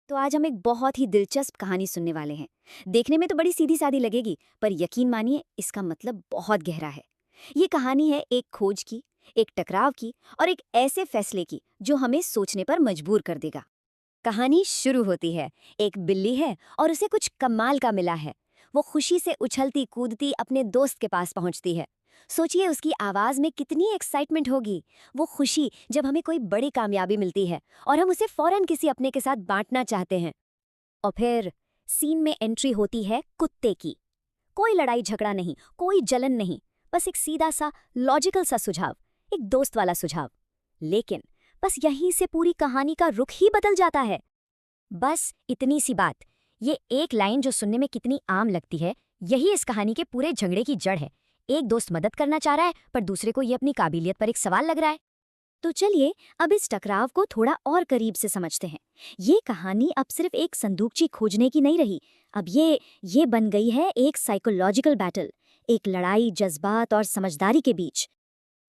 तो आज हम एक बहुत ही दिलचस्प कहानी सुनने वाले हैं। देखने में तो बड़ी सीधी सादी लगेगी, पर यकीन मानिए इसका मतलब बहुत गहरा है। ये कहानी है एक खोज की, एक टकराव की और एक ऐसे फैसले की जो हमें सोचने पर मजबूर कर देगा। कहानी शुरू होती है। एक बिल्ली है और उसे कुछ कमाल का मिला है। वो खुशी से उछलती कूदती अपने दोस्त के पास पहुंचती है। सोचिए उसकी आवाज में कितनी एक्साइटमेंट होगी। वो खुशी जब हमें कोई बड़ी कामयाबी मिलती है और हम उसे फौरन किसी अपने के साथ बांटना चाहते हैं। और फिर सीन में एंट्री होती है कुत्ते की। कोई लड़ाई झगड़ा नहीं, कोई जलन नहीं, बस एक सीधा सा लॉजिकल सा सुझाव, एक दोस्त वाला सुझाव। लेकिन बस यहीं से पूरी कहानी का रुख ही बदल जाता है। बस इतनी सी बात, ये एक लाइन जो सुनने में कितनी आम लगती है, यही इस कहानी के पूरे झगड़े की जड़ है। एक दोस्त मदद करना चाह रहा है, पर दूसरे को ये अपनी काबिलियत पर एक सवाल लग रहा है। तो चलिए अब इस टकराव को थोड़ा और करीब से समझते हैं। ये कहानी अब सिर्फ एक संदूकची खोजने की नहीं रही। अब ये बन गई है एक साइकोलॉजिकल बैटल, एक लड़ाई जज्बात और समझदारी के बीच।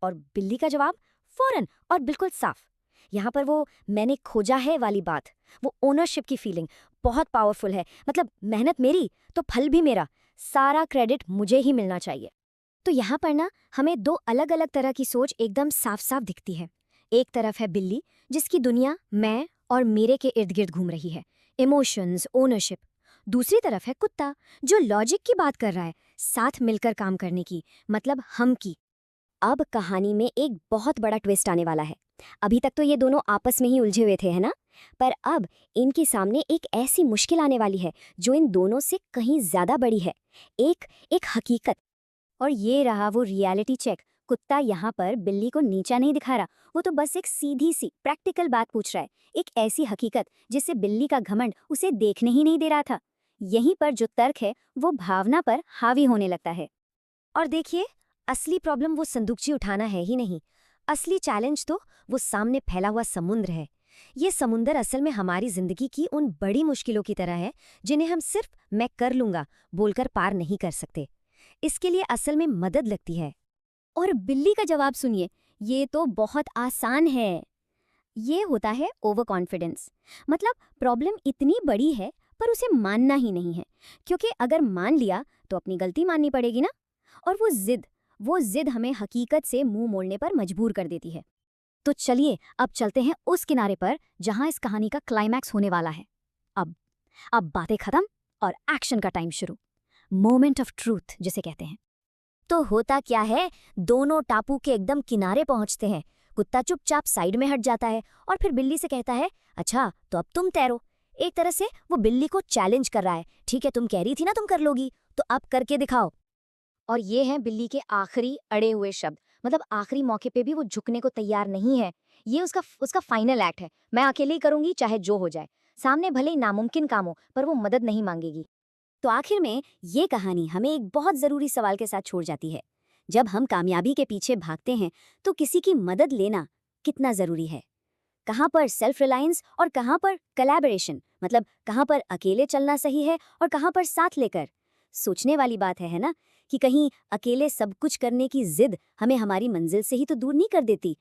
और बिल्ली का जवाब फौरन और बिल्कुल साफ। यहाँ पर वो मैंने खोजा है वाली बात, वो ओनरशिप की फीलिंग बहुत पावरफुल है। मतलब मेहनत मेरी तो फल भी मेरा, सारा क्रेडिट मुझे ही मिलना चाहिए। तो यहाँ पर ना हमें दो अलग अलग तरह की सोच एकदम साफ साफ दिखती है। एक तरफ है बिल्ली, जिसकी दुनिया मैं और मेरे के इर्द गिर्द घूम रही है, इमोशंस, ओनरशिप। दूसरी तरफ है कुत्ता, जो लॉजिक की बात कर रहा है, साथ मिलकर काम करने की, मतलब हम की। अब कहानी में एक बहुत बड़ा ट्विस्ट आने वाला है। अभी तक तो ये दोनों आपस में ही उलझे हुए थे, है ना? पर अब इनके सामने एक ऐसी मुश्किल आने वाली है जो इन दोनों से कहीं ज्यादा बड़ी है। एक एक हकीकत। और ये रहा वो रियलिटी चेक। कुत्ता यहाँ पर बिल्ली को नीचा नहीं दिखा रहा, वो तो बस एक सीधी सी प्रैक्टिकल बात पूछ रहा है। एक ऐसी हकीकत जिससे बिल्ली का घमंड उसे देखने ही नहीं दे रहा था। यहीं पर जो तर्क है वो भावना पर हावी होने लगता है। और देखिए, असली प्रॉब्लम वो संदूकची उठाना है ही नहीं। असली चैलेंज तो वो सामने फैला हुआ समुद्र है। ये समुंदर असल में हमारी जिंदगी की उन बड़ी मुश्किलों की तरह है जिन्हें हम सिर्फ मैं कर लूंगा बोलकर पार नहीं कर सकते। इसके लिए असल में मदद लगती है। और बिल्ली का जवाब सुनिए, ये तो बहुत आसान है। ये होता है ओवर कॉन्फिडेंस। मतलब प्रॉब्लम इतनी बड़ी है पर उसे मानना ही नहीं है, क्योंकि अगर मान लिया तो अपनी गलती माननी पड़ेगी ना। और वो जिद हमें हकीकत से मुंह मोड़ने पर मजबूर कर देती है। तो चलिए अब चलते हैं उस किनारे पर जहां इस कहानी का क्लाइमैक्स होने वाला है। अब अब बातें खत्म और एक्शन का टाइम शुरू। मोमेंट ऑफ ट्रूथ जिसे कहते हैं। तो होता क्या है, दोनों टापू के एकदम किनारे पहुंचते हैं। कुत्ता चुपचाप साइड में हट जाता है और फिर बिल्ली से कहता है, अच्छा तो अब तुम तैरो। एक तरह से वो बिल्ली को चैलेंज कर रहा है। ठीक है, तुम कह रही थी ना तुम कर लोगी, तो अब करके दिखाओ। और ये हैं बिल्ली के आखिरी अड़े हुए शब्द। मतलब आखिरी मौके पे भी वो झुकने को तैयार नहीं है। ये उसका फाइनल एक्ट है। मैं अकेले ही करूंगी चाहे जो हो जाए। सामने भले ही नामुमकिन काम हो, पर वो मदद नहीं मांगेगी। तो आखिर में ये कहानी हमें एक बहुत ज़रूरी सवाल के साथ छोड़ जाती है। जब हम कामयाबी के पीछे भागते हैं तो किसी की मदद लेना कितना ज़रूरी है? कहाँ पर सेल्फ रिलायंस और कहाँ पर कोलैबोरेशन? मतलब कहाँ पर अकेले चलना सही है और कहाँ पर साथ लेकर? सोचने वाली बात है ना? कि कहीं अकेले सब कुछ करने की जिद हमें हमारी मंजिल से ही तो दूर नहीं कर देती।